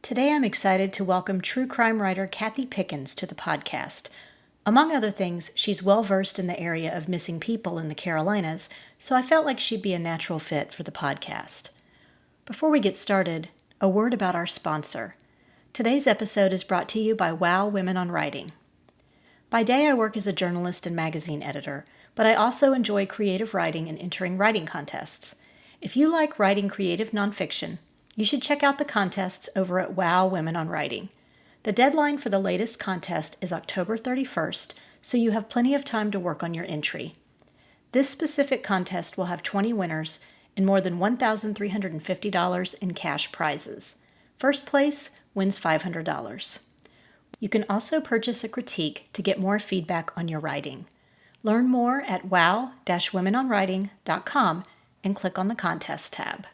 Today I'm excited to welcome true crime writer Cathy Pickens to the podcast. Among other things, she's well versed in the area of missing people in the Carolinas, so I felt like she'd be a natural fit for the podcast. Before we get started, a word about our sponsor. Today's episode is brought to you by WOW Women on Writing. By day, I work as a journalist and magazine editor, but I also enjoy creative writing and entering writing contests. If you like writing creative nonfiction, you should check out the contests over at WOW Women on Writing. The deadline for the latest contest is October 31st, so you have plenty of time to work on your entry. This specific contest will have 20 winners and more than $1,350 in cash prizes. First place wins $500. You can also purchase a critique to get more feedback on your writing. Learn more at wow-womenonwriting.com and click on the contest tab.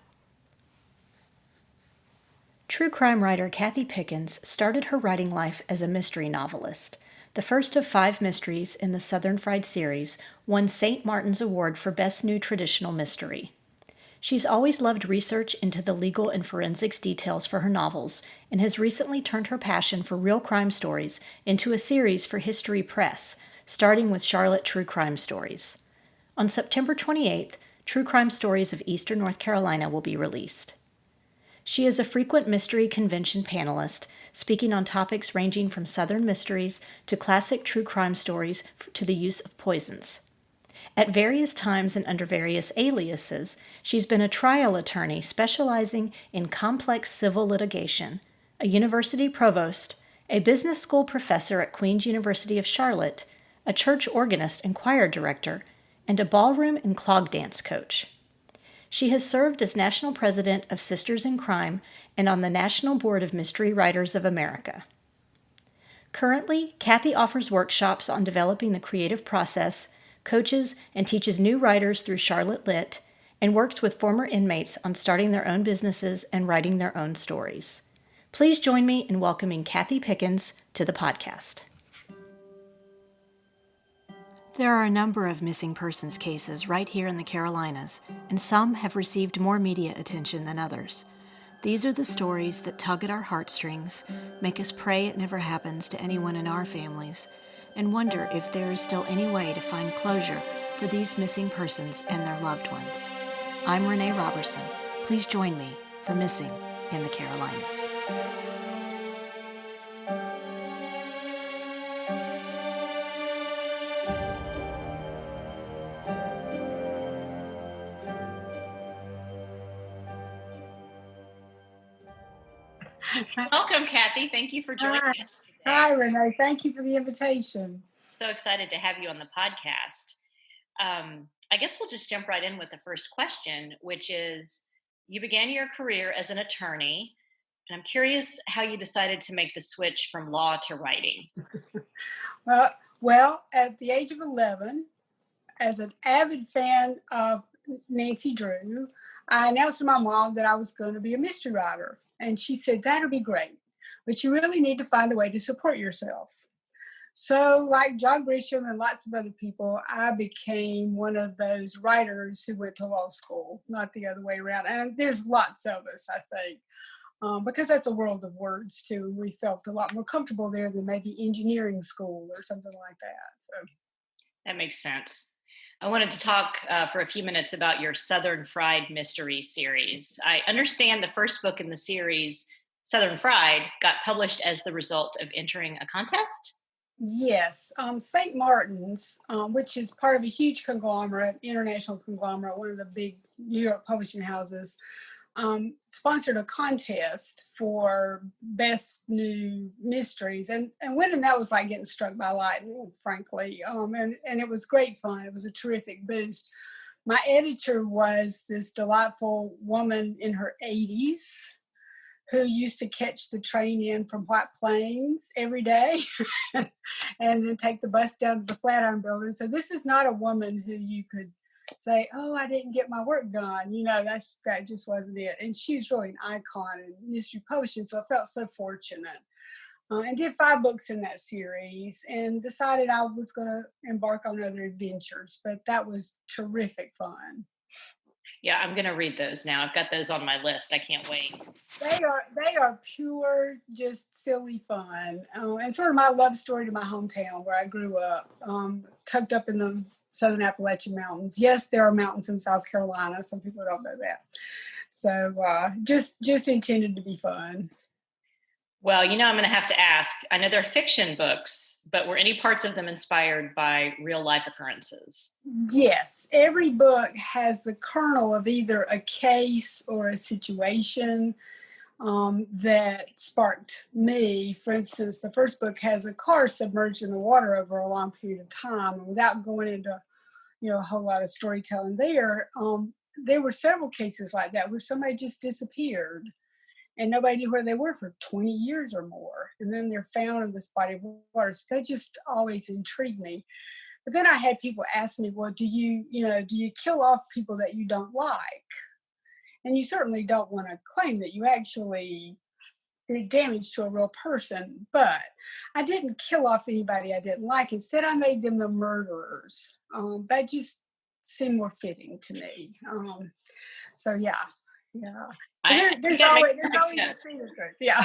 True crime writer Cathy Pickens started her writing life as a mystery novelist. The first of 5 mysteries in the Southern Fried series won St. Martin's Award for Best New Traditional Mystery. She's always loved research into the legal and forensics details for her novels and has recently turned her passion for real crime stories into a series for History Press, starting with Charlotte True Crime Stories. On September 28th, True Crime Stories of Eastern North Carolina will be released. She is a frequent mystery convention panelist, speaking on topics ranging from Southern mysteries to classic true crime stories to the use of poisons. At various times and under various aliases, she's been a trial attorney specializing in complex civil litigation, a university provost, a business school professor at Queen's University of Charlotte, a church organist and choir director, and a ballroom and clog dance coach. She has served as national president of Sisters in Crime and on the National Board of Mystery Writers of America. Currently, Cathy offers workshops on developing the creative process, coaches and teaches new writers through Charlotte Lit, and works with former inmates on starting their own businesses and writing their own stories. Please join me in welcoming Cathy Pickens to the podcast. There are a number of missing persons cases right here in the Carolinas, and some have received more media attention than others. These are the stories that tug at our heartstrings, make us pray it never happens to anyone in our families, and wonder if there is still any way to find closure for these missing persons and their loved ones. I'm Renee Roberson. Please join me for Missing in the Carolinas. Welcome, Cathy. Thank you for joining us today. Hi, Renee. Thank you for the invitation. So excited to have you on the podcast. I guess we'll just jump right in with the first question, which is, you began your career as an attorney, and I'm curious how you decided to make the switch from law to writing. Well, at the age of 11, as an avid fan of Nancy Drew, I announced to my mom that I was going to be a mystery writer. And she said, that'll be great, but you really need to find a way to support yourself. So like John Grisham and lots of other people, I became one of those writers who went to law school, not the other way around. And there's lots of us, I think, because that's a world of words too. We felt a lot more comfortable there than maybe engineering school or something like that. So that makes sense. I wanted to talk for a few minutes about your Southern Fried Mystery series. I understand the first book in the series, Southern Fried, got published as the result of entering a contest? Yes, St. Martin's, which is part of a huge conglomerate, international conglomerate, one of the big New York publishing houses, sponsored a contest for best new mysteries, and winning that was like getting struck by lightning, frankly. And it was great fun. It was a terrific boost. My editor was this delightful woman in her 80s who used to catch the train in from White Plains every day and then take the bus down to the Flatiron Building. So this is not a woman who you could say, oh, I didn't get my work done. You know, that just wasn't it. And she was really an icon in mystery publishing, so I felt so fortunate. And did 5 books in that series and decided I was going to embark on other adventures. But that was terrific fun. Yeah, I'm going to read those now. I've got those on my list. I can't wait. They are pure, just silly fun, and sort of my love story to my hometown where I grew up, tucked up in the Southern Appalachian Mountains. Yes, there are mountains in South Carolina. Some people don't know that. So just intended to be fun. Well, I'm going to have to ask. I know they're fiction books, but were any parts of them inspired by real life occurrences? Yes, every book has the kernel of either a case or a situation that sparked me. For instance, the first book has a car submerged in the water over a long period of time. And without going into a whole lot of storytelling there were several cases like that where somebody just disappeared and nobody knew where they were for 20 years or more. And then they're found in this body of water. So that just always intrigued me. But then I had people ask me, well, do you kill off people that you don't like? And you certainly don't want to claim that you actually did damage to a real person, but I didn't kill off anybody I didn't like. Instead, I made them the murderers. That just seemed more fitting to me. So yeah. But I there's think that makes there's perfect always a sense. scene of truth. Yeah,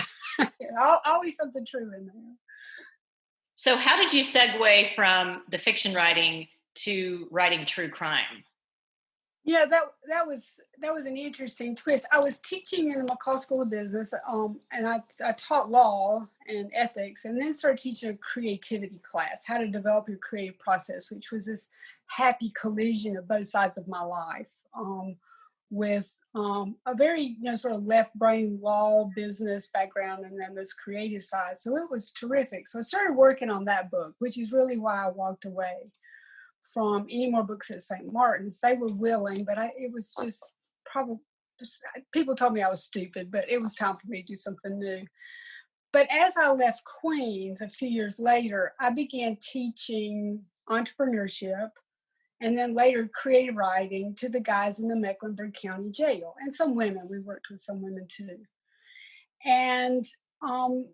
always something true in there. So, how did you segue from the fiction writing to writing true crime? Yeah, that was an interesting twist. I was teaching in the McCall School of Business, and I taught law and ethics, and then started teaching a creativity class, how to develop your creative process, which was this happy collision of both sides of my life, with a very sort of left brain law business background, and then this creative side. So it was terrific. So I started working on that book, which is really why I walked away from any more books at St. Martin's. They were willing, but it was just probably people told me I was stupid, but it was time for me to do something new. But as I left Queens a few years later, I began teaching entrepreneurship and then later creative writing to the guys in the Mecklenburg County Jail and some women. We worked with some women too. And um,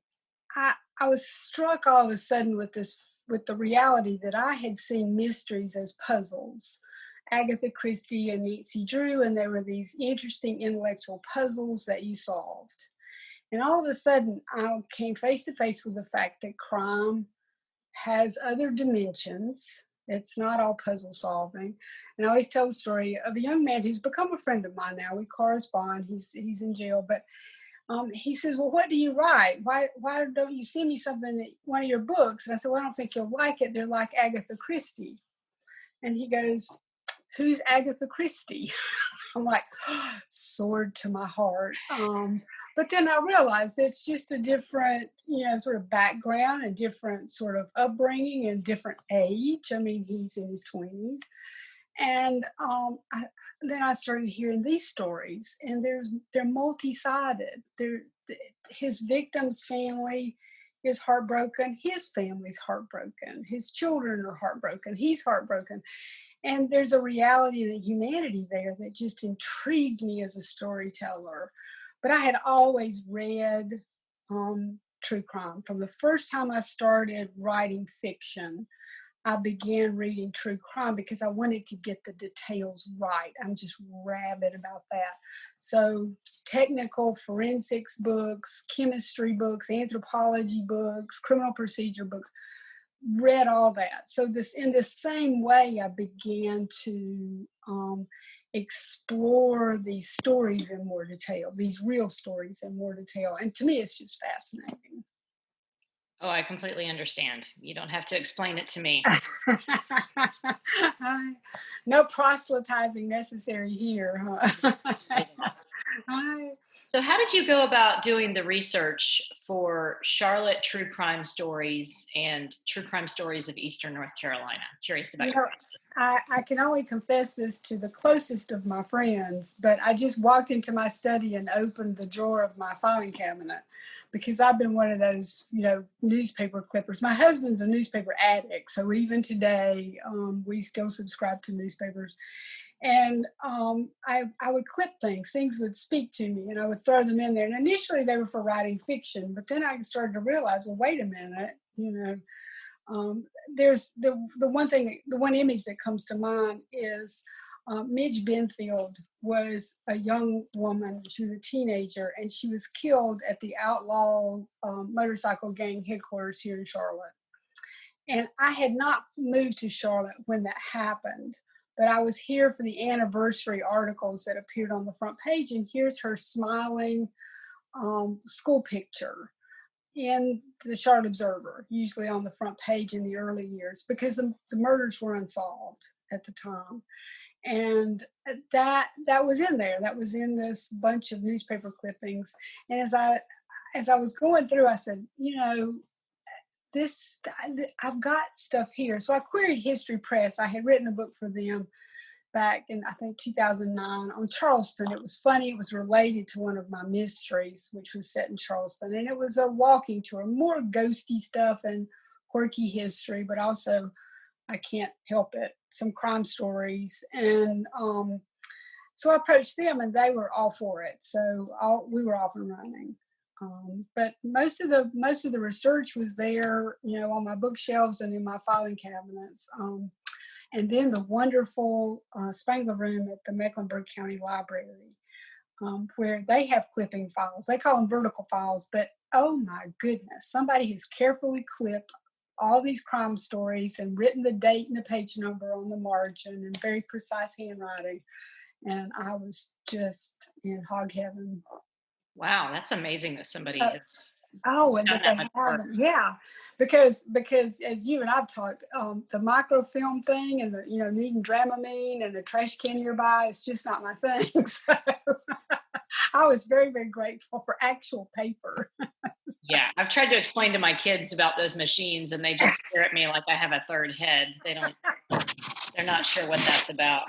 I was struck all of a sudden with the reality that I had seen mysteries as puzzles. Agatha Christie and Nancy Drew, and there were these interesting intellectual puzzles that you solved. And all of a sudden, I came face to face with the fact that crime has other dimensions. It's not all puzzle solving. And I always tell the story of a young man who's become a friend of mine now. We correspond. He's in jail, but he says, well, what do you write? Why don't you send me something that one of your books? And I said, well, I don't think you'll like it. They're like Agatha Christie. And he goes, who's Agatha Christie? I'm like, sword to my heart. But then I realized it's just a different, sort of background and different sort of upbringing and different age. I mean, he's in his 20s. And then I started hearing these stories, and they're multi-sided. His victim's family is heartbroken. His family's heartbroken. His children are heartbroken. He's heartbroken. And there's a reality and a humanity there that just intrigued me as a storyteller. But I had always read true crime. From the first time I started writing fiction, I began reading true crime because I wanted to get the details right. I'm just rabid about that. So technical forensics books, chemistry books, anthropology books, criminal procedure books, read all that. So in the same way, I began to explore these stories in more detail, these real stories in more detail. And to me, it's just fascinating. Oh, I completely understand. You don't have to explain it to me. No proselytizing necessary here, huh? So, how did you go about doing the research for Charlotte True Crime Stories and True Crime Stories of Eastern North Carolina? Curious about You your know, I can only confess this to the closest of my friends, but I just walked into my study and opened the drawer of my filing cabinet because I've been one of those, newspaper clippers. My husband's a newspaper addict, so even today, we still subscribe to newspapers. And I would clip things would speak to me, and I would throw them in there. And initially, they were for writing fiction, but then I started to realize, well, wait a minute, there's the one image that comes to mind is Midge Benfield was a young woman. She was a teenager, and she was killed at the outlaw motorcycle gang headquarters here in Charlotte. And I had not moved to Charlotte when that happened, but I was here for the anniversary articles that appeared on the front page. And here's her smiling school picture in the Charlotte Observer, usually on the front page in the early years, because the murders were unsolved at the time. And that was in there. That was in this bunch of newspaper clippings. And as I was going through, I said, I've got stuff here. So I queried History Press. I had written a book for them back in, I think, 2009 on Charleston. It was funny. It was related to one of my mysteries, which was set in Charleston. And it was a walking tour, more ghosty stuff and quirky history, but also, I can't help it, some crime stories. And so I approached them, and they were all for it. So we were off and running. But most of the research was there, on my bookshelves and in my filing cabinets. And then the wonderful Spangler Room at the Mecklenburg County Library, where they have clipping files. They call them vertical files, but oh my goodness, somebody has carefully clipped all these crime stories and written the date and the page number on the margin in very precise handwriting. And I was just in hog heaven. Wow, that's amazing that somebody has. And that they haven't. Yeah, because as you and I've talked, the microfilm thing and the needing Dramamine and the trash can nearby, it's just not my thing. So I was very, very grateful for actual paper. Yeah, I've tried to explain to my kids about those machines, and they just stare at me like I have a third head. They're not sure what that's about.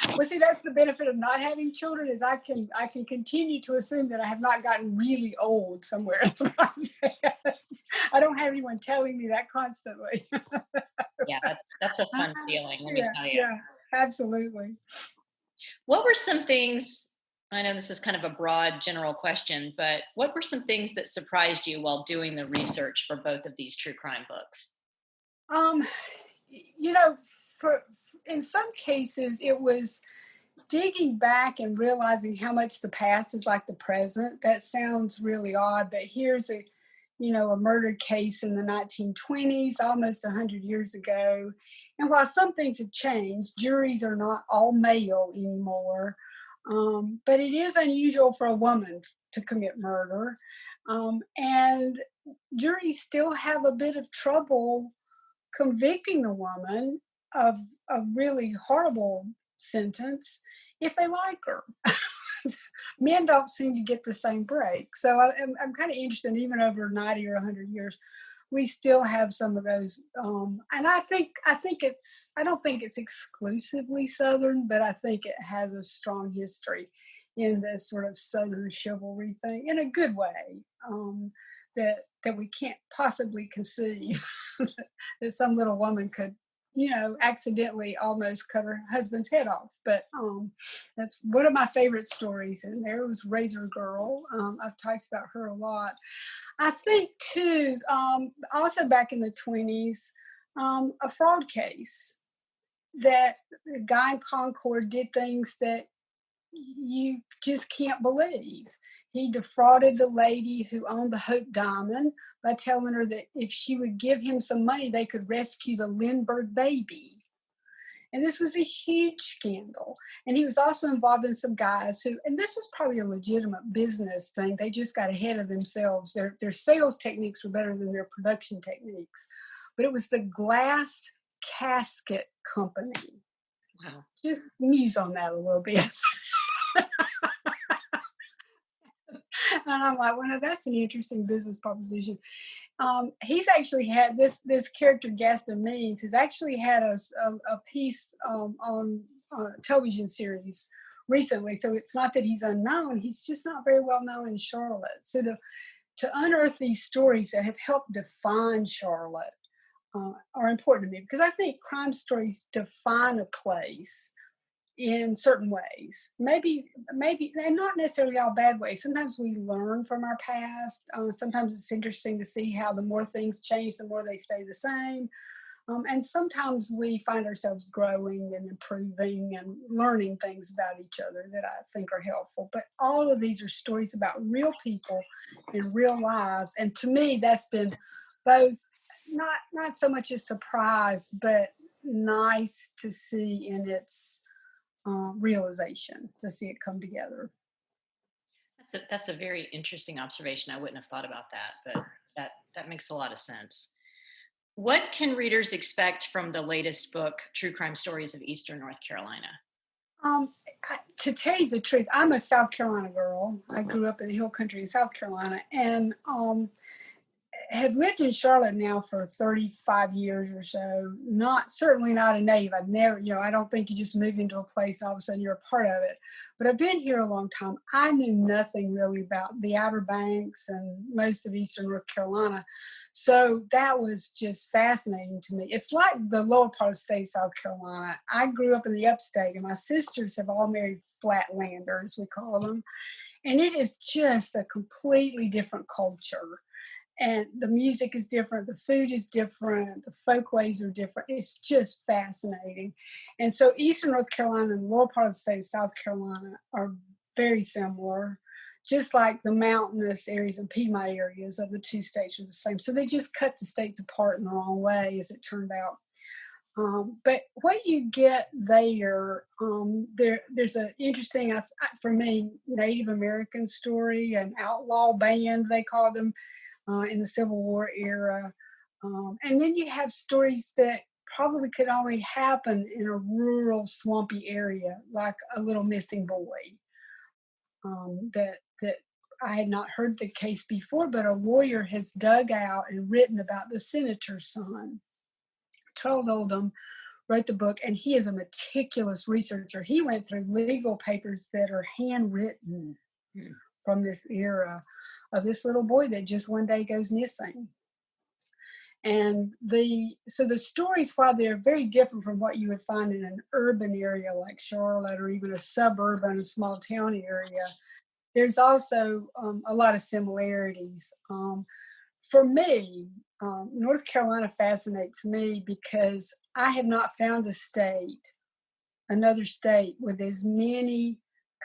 Well, see, that's the benefit of not having children, is I can continue to assume that I have not gotten really old somewhere in the process. I don't have anyone telling me that constantly. Yeah, that's a fun feeling, let me tell you. Yeah, absolutely. What were some things, I know this is kind of a broad general question, but what were some things that surprised you while doing the research for both of these true crime books? In some cases, it was digging back and realizing how much the past is like the present. That sounds really odd, but here's a murder case in the 1920s, almost 100 years ago. And while some things have changed, juries are not all male anymore. But it is unusual for a woman to commit murder. And juries still have a bit of trouble convicting a woman of a really horrible sentence if they like her. Men don't seem to get the same break. So I'm kind of interested, even over 90 or 100 years, we still have some of those. And I don't think it's exclusively Southern, but I think it has a strong history in this sort of Southern chivalry thing in a good way. That we can't possibly conceive that some little woman could, accidentally almost cut her husband's head off. But that's one of my favorite stories. And there was Razor Girl. I've talked about her a lot. I think too, also back in the 20s, a fraud case that a guy in Concord did things that you just can't believe. He defrauded the lady who owned the Hope Diamond by telling her that if she would give him some money, they could rescue the Lindbergh baby. And this was a huge scandal. And he was also involved in some guys who, and this was probably a legitimate business thing, they just got ahead of themselves. Their sales techniques were better than their production techniques. But it was the Glass Casket Company. Wow. Just muse on that a little bit. And I'm like, well, no, that's an interesting business proposition. He's actually had this character, Gaston Means, has actually had a piece on a television series recently. So it's not that he's unknown. He's just not very well known in Charlotte. So to unearth these stories that have helped define Charlotte are important to me, because I think crime stories define a place in certain ways, maybe, and not necessarily all bad ways. Sometimes we learn from our past. Sometimes it's interesting to see how the more things change, the more they stay the same. And sometimes we find ourselves growing and improving and learning things about each other that I think are helpful. But all of these are stories about real people and real lives. And to me, that's been both not so much a surprise, but nice to see in its realization, to see it come together. That's a very interesting observation. I wouldn't have thought about that, but that makes a lot of sense. What can readers expect from the latest book, True Crime Stories of Eastern North Carolina? Um, to tell you the truth, I'm a South Carolina girl. I grew up in the hill country in South Carolina, and have lived in Charlotte now for 35 years or so. Certainly not a native. I've never, I don't think you just move into a place and all of a sudden you're a part of it. But I've been here a long time. I knew nothing really about the Outer Banks and most of Eastern North Carolina. So that was just fascinating to me. It's like the lower part of the state of South Carolina. I grew up in the upstate, and my sisters have all married flatlanders, we call them. And it is just a completely different culture, and the music is different, the food is different, the folkways are different. It's just fascinating. And so Eastern North Carolina and the lower part of the state of South Carolina are very similar, just like the mountainous areas and Piedmont areas of the two states are the same. So they just cut the states apart in the wrong way, as it turned out. But what you get there's an interesting, for me, Native American story, an outlaw band, they call them, in the Civil War era. And then you have stories that probably could only happen in a rural, swampy area, like a little missing boy. That I had not heard the case before, but a lawyer has dug out and written about the senator's son. Charles Oldham wrote the book, and he is a meticulous researcher. He went through legal papers that are handwritten from this era of this little boy that just one day goes missing. And so the stories, while they're very different from what you would find in an urban area like Charlotte, or even a suburban, a small town area, there's also a lot of similarities. For me, North Carolina fascinates me because I have not found another state with as many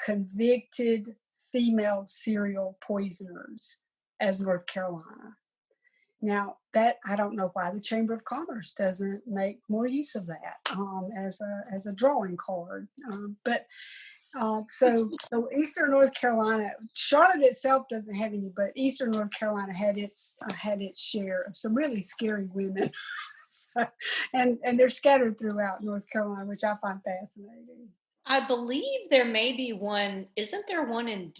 convicted female serial poisoners as North Carolina. Now, that I don't know why the Chamber of Commerce doesn't make more use of that as a drawing card. So Eastern North Carolina, Charlotte itself doesn't have any, but Eastern North Carolina had its share of some really scary women. So, and they're scattered throughout North Carolina, which I find fascinating. I believe there may be one. Isn't there one in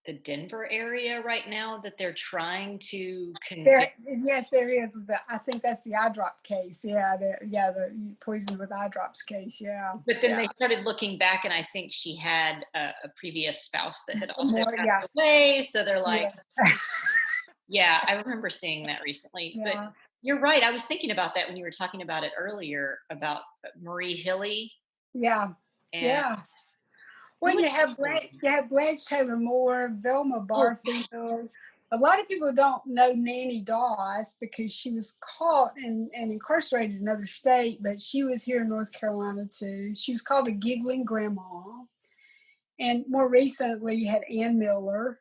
the Denver area right now that they're trying to convict? Yes, there is. I think that's the eye drop case. Yeah, the poison with eye drops case. Yeah, But then yeah. they started looking back, and I think she had a previous spouse that had also More, passed yeah, away. So they're like, yeah, yeah, I remember seeing that recently. But yeah, you're right. I was thinking about that when you were talking about it earlier about Marie Hilly yeah, and yeah. who Well, was you have Blanche Taylor Moore, Velma oh Barfield. A lot of people don't know Nanny Doss because she was caught and incarcerated in another state, but she was here in North Carolina too. She was called the Giggling Grandma. And more recently, you had Ann Miller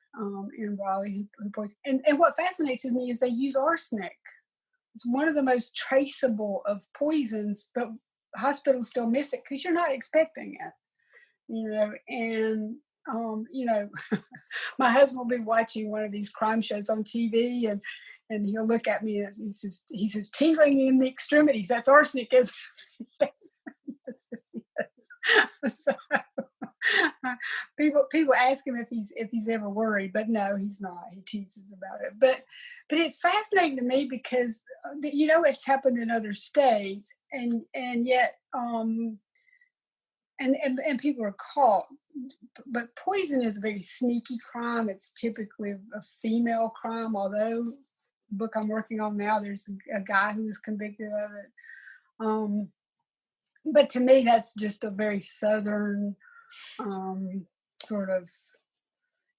in Raleigh, who poisoned. And what fascinates me is they use arsenic. It's one of the most traceable of poisons, but hospitals still miss it because you're not expecting it. And my husband will be watching one of these crime shows on TV, and he'll look at me and he says tingling in the extremities. That's arsenic, is so people ask him if he's ever worried, but no, he's not. He teases about it, but it's fascinating to me because it's happened in other states, and yet and people are caught. But poison is a very sneaky crime. It's typically a female crime, although the book I'm working on now, there's a guy who was convicted of it. But to me, that's just a very southern sort of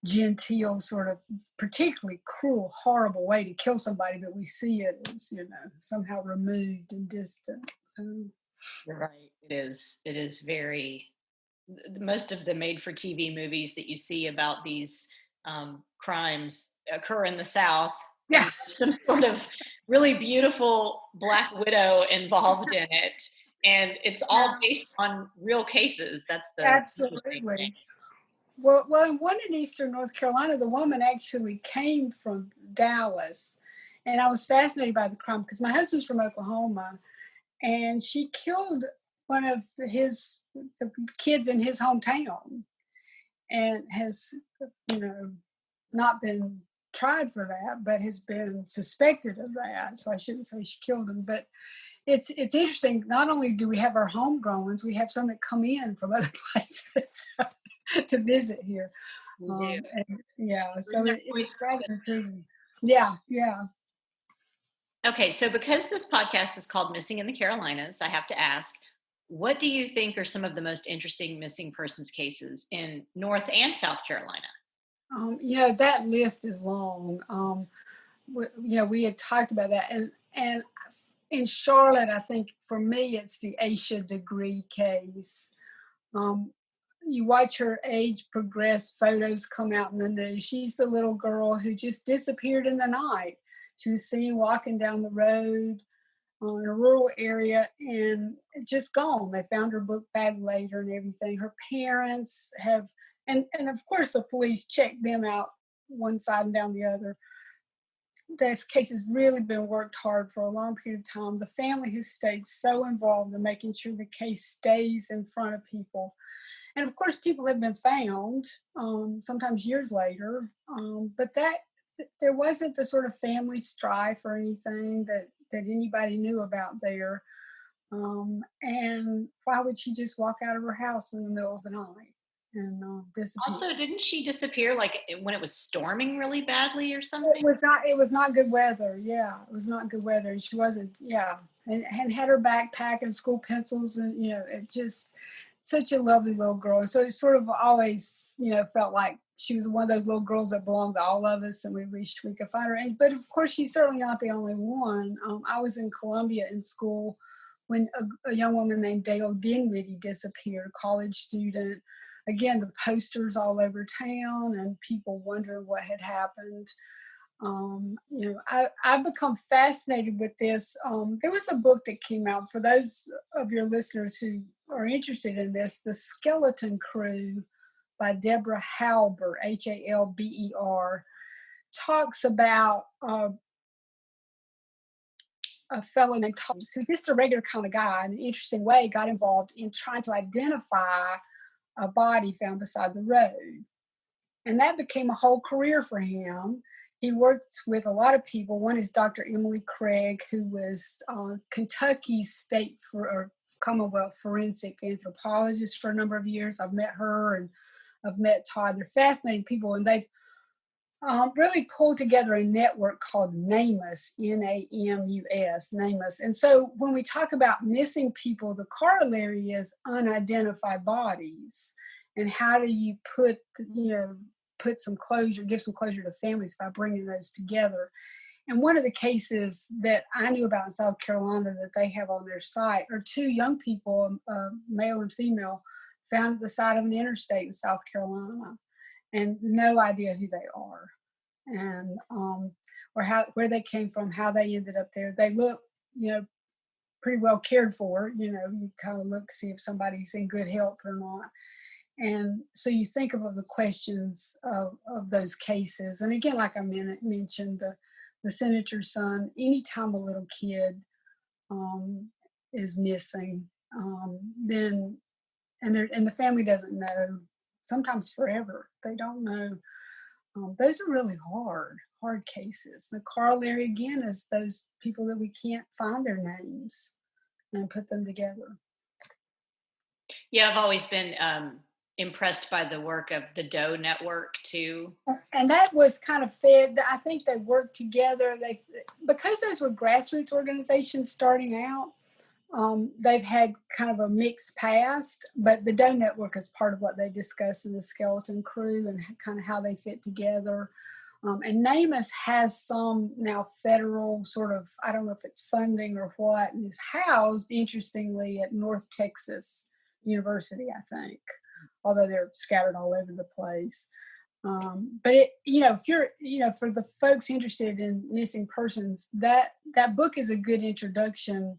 genteel, sort of particularly cruel, horrible way to kill somebody, but we see it as, somehow removed and distant. So You're right. It is very, most of the made for TV movies that you see about these crimes occur in the South, yeah, and some sort of really beautiful Black widow involved in it. And it's all yeah, based on real cases. That's the interesting thing. absolutely. Well, one in Eastern North Carolina, the woman actually came from Dallas, and I was fascinated by the crime because my husband's from Oklahoma, and she killed one of his the kids in his hometown, and has, you know, not been tried for that, but has been suspected of that. So I shouldn't say she killed him, but it's interesting. Not only do we have our homegrown ones, we have some that come in from other places to visit here. We do. And yeah, Bring so their it's voices. rather intriguing. Yeah, yeah. Okay, so because this podcast is called Missing in the Carolinas, I have to ask, what do you think are some of the most interesting missing persons cases in North and South Carolina? That list is long. We had talked about that, and in Charlotte, I think for me, it's the Aisha Degree case. Um, you watch her age progress, photos come out in the news. She's the little girl who just disappeared in the night. She was seen walking down the road in a rural area and just gone. They found her book bag later and everything. Her parents have, and of course the police checked them out one side and down the other. This case has really been worked hard for a long period of time. The family has stayed so involved in making sure the case stays in front of people. And of course, people have been found, sometimes years later, but there wasn't the sort of family strife or anything that anybody knew about there. And why would she just walk out of her house in the middle of the night and disappear? Also, didn't she disappear like when it was storming really badly or It something? was not. It was not good weather. Yeah, it was not good weather. And she wasn't. Yeah, and had her backpack and school pencils, and it just such a lovely little girl. So it sort of always, felt like she was one of those little girls that belonged to all of us, and we wished we could find her. But of course, she's certainly not the only one. I was in Columbia in school when a young woman named Dale Dinwiddie disappeared, a college student. Again, the posters all over town and people wondering what had happened. I've become fascinated with this. There was a book that came out for those of your listeners who are interested in this, The Skeleton Crew by Deborah Halber, Halber, talks about a fellow named Tom, who's just a regular kind of guy, in an interesting way, got involved in trying to identify a body found beside the road. And that became a whole career for him. He worked with a lot of people. One is Dr. Emily Craig, who was Kentucky's state or Commonwealth forensic anthropologist for a number of years. I've met her and I've met Todd. They're fascinating people, and they've really pulled together a network called NAMUS, NAMUS, NAMUS. And so when we talk about missing people, the corollary is unidentified bodies. And how do you put some closure, give some closure to families by bringing those together? And one of the cases that I knew about in South Carolina that they have on their site are two young people, male and female, found at the side of an interstate in South Carolina, and no idea who they are, and or where they came from, how they ended up there. They look, pretty well cared for. You kind of look to see if somebody's in good health or not. And so you think of the questions of those cases. And again, like I mentioned, the senator's son, anytime a little kid is missing, then and the family doesn't know, sometimes forever, they don't know. Those are really hard cases. The corollary again is those people that we can't find their names and put them together. Yeah, I've always been impressed by the work of the Doe Network too. And that was kind of fed. I think they worked together. Because those were grassroots organizations starting out. They've had kind of a mixed past, but the Doe Network is part of what they discuss in the Skeleton Crew and kind of how they fit together. And NamUs has some now federal sort of, I don't know if it's funding or what, and is housed, interestingly, at North Texas University, I think, although they're scattered all over the place. But if you're, for the folks interested in missing persons, that book is a good introduction.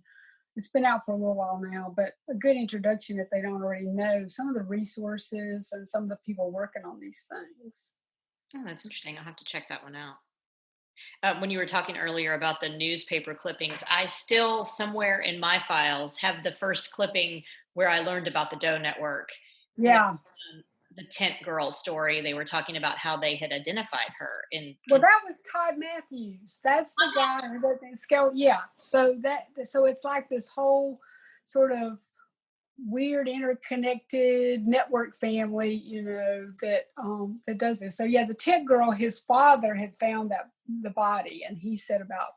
It's been out for a little while now, but a good introduction if they don't already know some of the resources and some of the people working on these things. Oh, that's interesting. I'll have to check that one out. When you were talking earlier about the newspaper clippings, I still somewhere in my files have the first clipping where I learned about the Doe Network. Yeah. The tent girl story. They were talking about how they had identified her Well, that was Todd Matthews. That's the guy who wrote the skeleton. Yeah. So it's like this whole sort of weird interconnected network family, that does this. So yeah, the tent girl, his father had found the body, and he said about,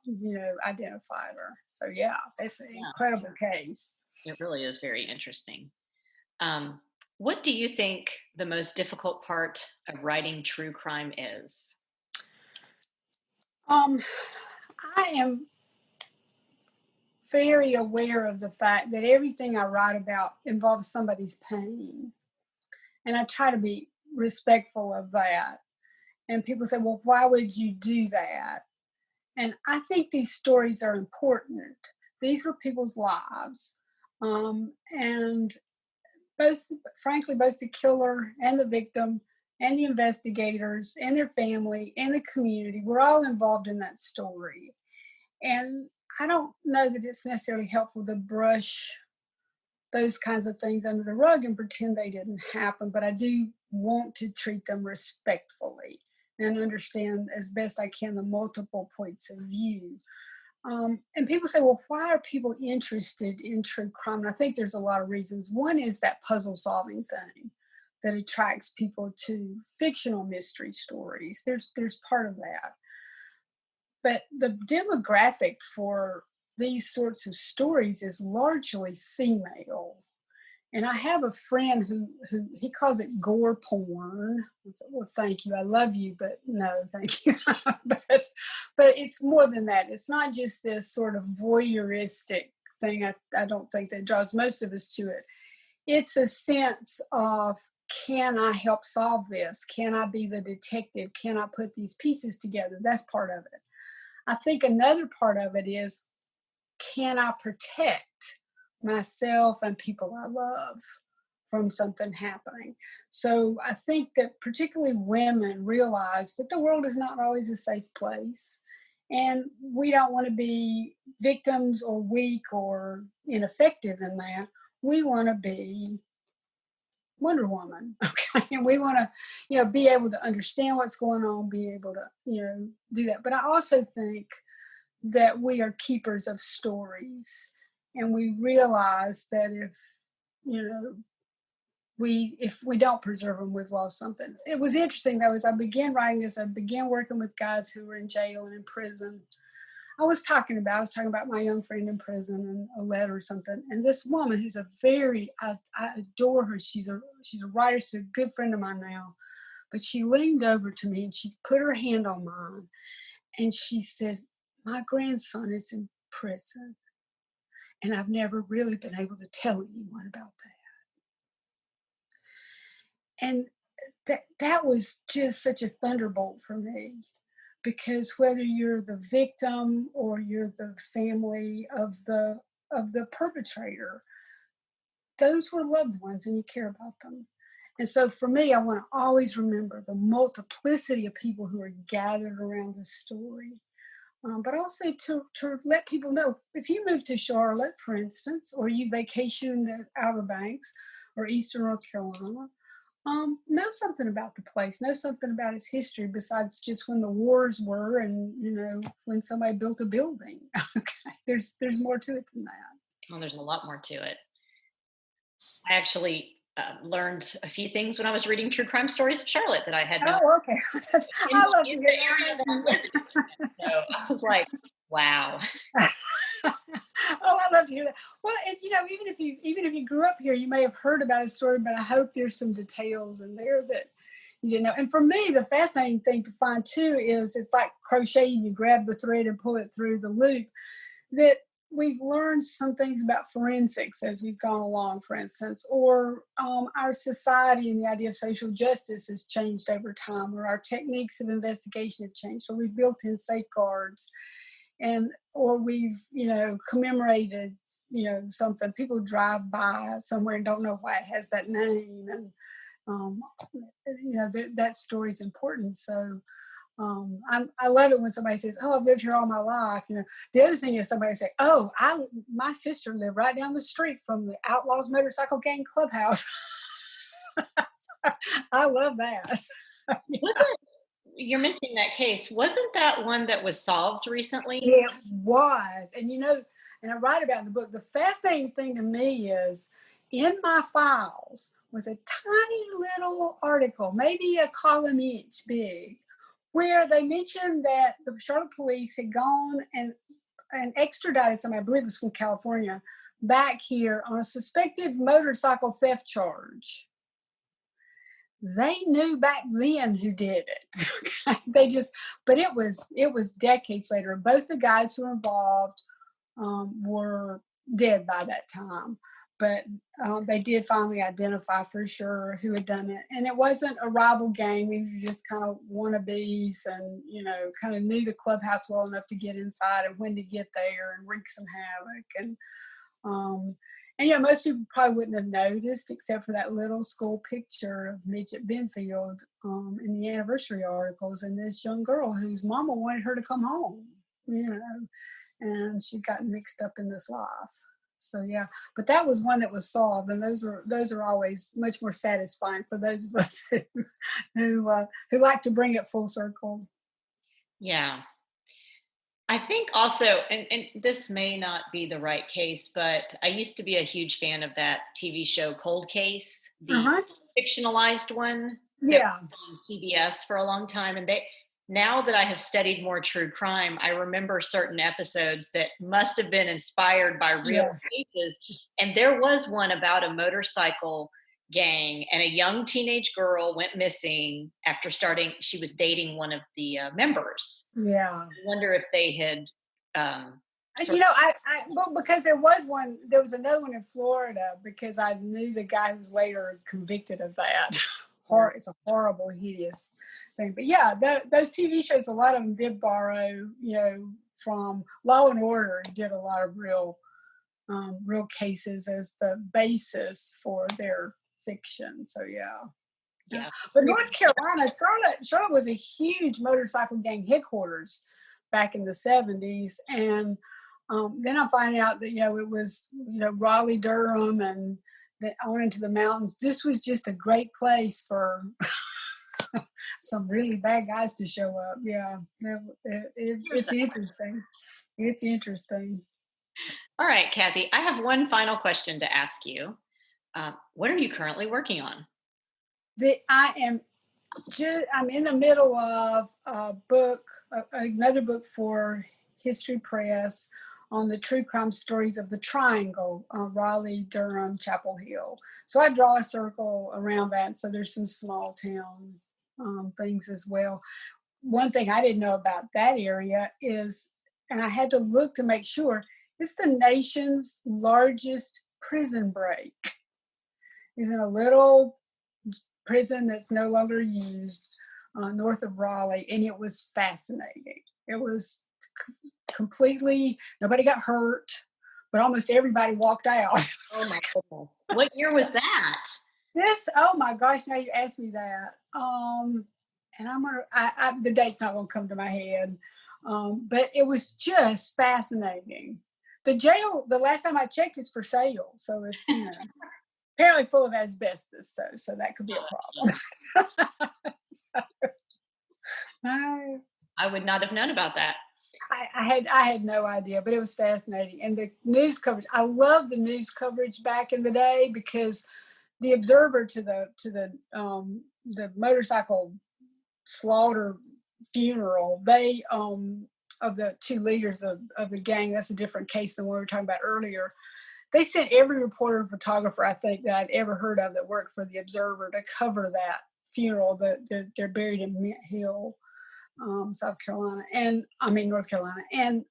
identified her. So yeah, it's an incredible case. It really is very interesting. What do you think the most difficult part of writing true crime is? I am very aware of the fact that everything I write about involves somebody's pain. And I try to be respectful of that. And people say, well, why would you do that? And I think these stories are important. These were people's lives. And frankly, both the killer and the victim and the investigators and their family and the community were all involved in that story. And I don't know that it's necessarily helpful to brush those kinds of things under the rug and pretend they didn't happen, but I do want to treat them respectfully and understand as best I can the multiple points of view. And people say, well, why are people interested in true crime? And I think there's a lot of reasons. One is that puzzle solving thing that attracts people to fictional mystery stories. There's part of that. But the demographic for these sorts of stories is largely female. And I have a friend who he calls it gore porn. I said, well, thank you. I love you, but no, thank you. but it's more than that. It's not just this sort of voyeuristic thing. I don't think that draws most of us to it. It's a sense of, can I help solve this? Can I be the detective? Can I put these pieces together? That's part of it. I think another part of it is, can I protect myself and people I love from something happening? So I think that particularly women realize that the world is not always a safe place. And we don't want to be victims or weak or ineffective in that. We want to be Wonder Woman, okay? And we want to, be able to understand what's going on, be able to, do that. But I also think that we are keepers of stories, and we realize that if we don't preserve them, we've lost something. It was interesting though, as I began writing this, I began working with guys who were in jail and in prison. I was talking about my young friend in prison and a letter or something. And this woman who's I adore her. She's a writer. She's a good friend of mine now. But she leaned over to me and she put her hand on mine and she said, my grandson is in prison. And I've never really been able to tell anyone about that. And that was just such a thunderbolt for me. Because whether you're the victim or you're the family of the perpetrator, those were loved ones and you care about them. And so for me, I want to always remember the multiplicity of people who are gathered around this story. But also to let people know, if you move to Charlotte, for instance, or you vacation in the Outer Banks or Eastern North Carolina, know something about the place, know something about its history besides just when the wars were and, when somebody built a building. Okay, there's more to it than that. Well, there's a lot more to it. I actually learned a few things when I was reading True Crime Stories of Charlotte that I had not. Oh, okay. I love to hear the area that I live in. So I was like, wow. Oh, I love to hear that. Well, and even if you grew up here, you may have heard about a story, but I hope there's some details in there that you know. And for me, the fascinating thing to find too is it's like crocheting. You grab the thread and pull it through the loop. That we've learned some things about forensics as we've gone along, for instance, or our society and the idea of social justice has changed over time, or our techniques of investigation have changed. So we've built in safeguards and or we've commemorated something. People drive by somewhere and don't know why it has that name, and um, that story is important. So I love it when somebody says, "Oh, I've lived here all my life." The other thing is somebody say, "Oh, my sister lived right down the street from the Outlaws Motorcycle Gang Clubhouse." I love that. Wasn't you're mentioning that case? Wasn't that one that was solved recently? It was. And I write about in the book, the fascinating thing to me is in my files was a tiny little article, maybe a column inch big, where they mentioned that the Charlotte police had gone and extradited somebody, I believe it was from California, back here on a suspected motorcycle theft charge. They knew back then who did it. But it was decades later. Both the guys who were involved were dead by that time. But they did finally identify for sure who had done it. And it wasn't a rival gang. These were just kind of wannabes and, kind of knew the clubhouse well enough to get inside and when to get there and wreak some havoc. Most people probably wouldn't have noticed except for that little school picture of Midget Benfield in the anniversary articles and this young girl whose mama wanted her to come home, and she got mixed up in this life. So yeah, but that was one that was solved, and those are always much more satisfying for those of us who like to bring it full circle. Yeah. I think also, and this may not be the right case, but I used to be a huge fan of that TV show Cold Case, the fictionalized one that Yeah. was on CBS for a long time. And now that I have studied more true crime, I remember certain episodes that must have been inspired by real cases. And there was one about a motorcycle gang, and a young teenage girl went missing after she was dating one of the members. Yeah. I wonder if they had well, because there was another one in Florida, because I knew the guy who was later convicted of that. It's a horrible, hideous thing. But yeah, those TV shows, a lot of them did borrow, from Law and Order, did a lot of real cases as the basis for their fiction. So yeah. But North Carolina, Charlotte was a huge motorcycle gang headquarters back in the 70s. And then I'm finding out that, it was, Raleigh, Durham, and on into the mountains. This was just a great place for some really bad guys to show up. Yeah, it's interesting. It's interesting. All right, Cathy, I have one final question to ask you. What are you currently working on? I'm in the middle of a book, another book for History Press on the true crime stories of the Triangle, Raleigh, Durham, Chapel Hill. So I draw a circle around that. So there's some small town things as well. One thing I didn't know about that area is, and I had to look to make sure, it's the nation's largest prison break. It's in a little prison that's no longer used north of Raleigh, and it was fascinating. It was completely, nobody got hurt, but almost everybody walked out. Oh my goodness. What year was that? Oh my gosh, now you asked me that. And the date's not gonna come to my head. But it was just fascinating. The jail, the last time I checked, is for sale. So if apparently full of asbestos though, so that could be a problem. I would not have known about that. I had no idea, but it was fascinating. And the news coverage, I loved the news coverage back in the day, because the Observer to the motorcycle slaughter funeral, they of the two leaders of the gang, that's a different case than what we were talking about earlier. they sent every reporter and photographer I think that I'd ever heard of that worked for the Observer to cover that funeral. They're buried in Mint Hill, South Carolina, and I mean North Carolina, and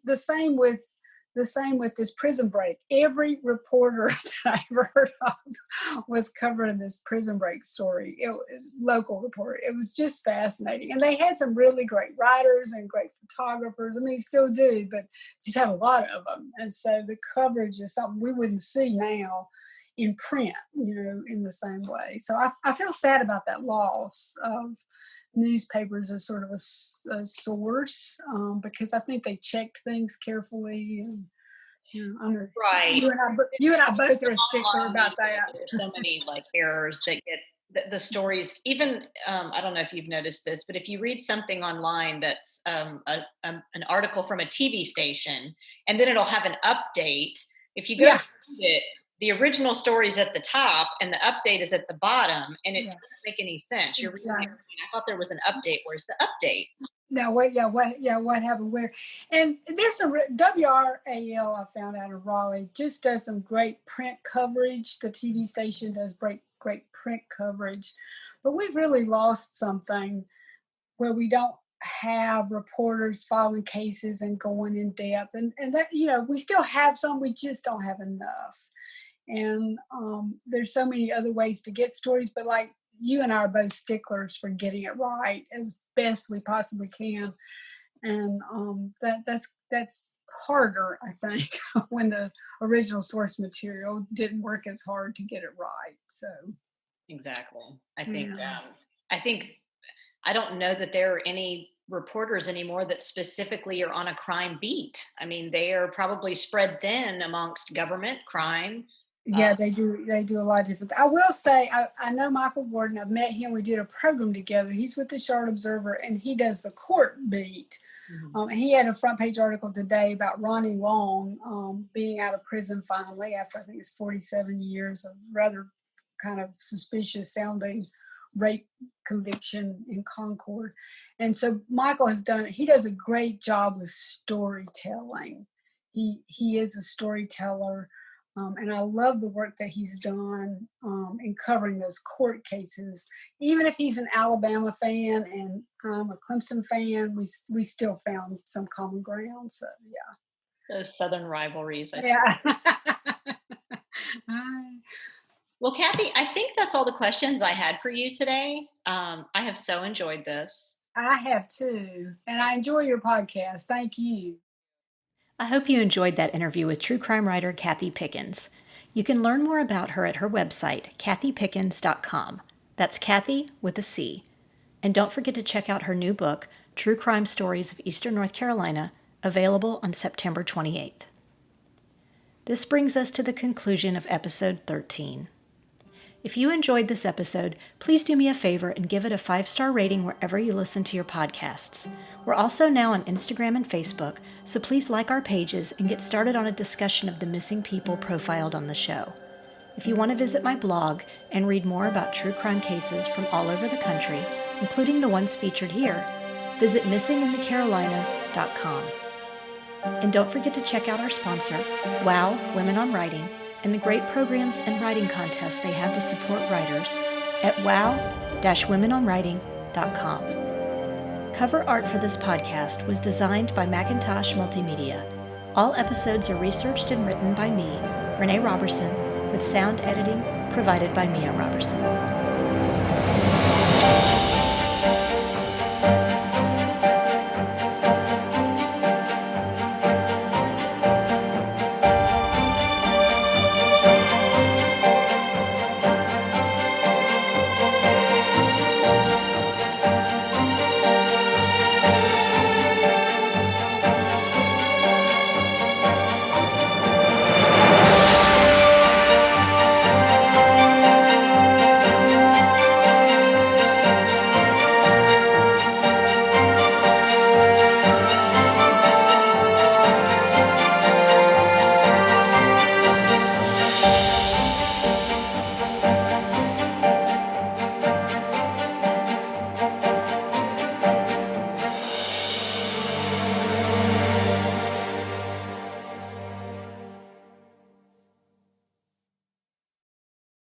the same with this prison break. Every reporter that I ever heard of was covering this prison break story. It was local reporter. It was just fascinating, and they had some really great writers and great photographers. I mean, still do, but just have a lot of them. And so the coverage is something we wouldn't see now in print, in the same way. So I feel sad about that loss of newspapers as sort of a source, because I think they checked things carefully. And Right. You and I both are a stickler about that. There's so many like errors that get the stories. Even I don't know if you've noticed this, but if you read something online that's an article from a TV station, and then it'll have an update. If you go to read it, the original story is at the top and the update is at the bottom, and it doesn't make any sense. You're reading everything. I thought there was an update. Where's the update? Now, what happened where? And there's some WRAL I found out in Raleigh just does some great print coverage. The TV station does great print coverage, but we've really lost something where we don't have reporters following cases and going in depth, and that we still have some, we just don't have enough. And there's so many other ways to get stories, but like you and I are both sticklers for getting it right as best we possibly can. And that's harder, I think, when the original source material didn't work as hard to get it right. So exactly. I think I don't know that there are any reporters anymore that specifically are on a crime beat. I mean, they are probably spread thin amongst government, crime. Yeah, they do a lot of different things. I will say, I know Michael Gordon. I've met him. We did a program together. He's with the Charlotte Observer, and he does the court beat. And he had a front page article today about Ronnie Long being out of prison finally after I think it's 47 years of rather kind of suspicious sounding rape conviction in Concord. And so Michael he does a great job with storytelling. He is a storyteller. And I love the work that he's done in covering those court cases. Even if he's an Alabama fan and I'm a Clemson fan, we still found some common ground. So yeah, Those Southern rivalries. Yeah. Well, Cathy, I think that's all the questions I had for you today. I have so enjoyed this. I have too, and I enjoy your podcast. Thank you. I hope you enjoyed that interview with true crime writer Cathy Pickens. You can learn more about her at her website, cathypickens.com. That's Cathy with a C. And don't forget to check out her new book, True Crime Stories of Eastern North Carolina, available on September 28th. This brings us to the conclusion of episode 13. If you enjoyed this episode, please do me a favor and give it a 5-star rating wherever you listen to your podcasts. We're also now on Instagram and Facebook, so please like our pages and get started on a discussion of the missing people profiled on the show. If you want to visit my blog and read more about true crime cases from all over the country, including the ones featured here, visit missinginthecarolinas.com. And don't forget to check out our sponsor, WOW Women on Writing, and the great programs and writing contests they have to support writers at wow-womenonwriting.com. Cover art for this podcast was designed by Macintosh Multimedia. All episodes are researched and written by me, Renee Roberson, with sound editing provided by Mia Roberson.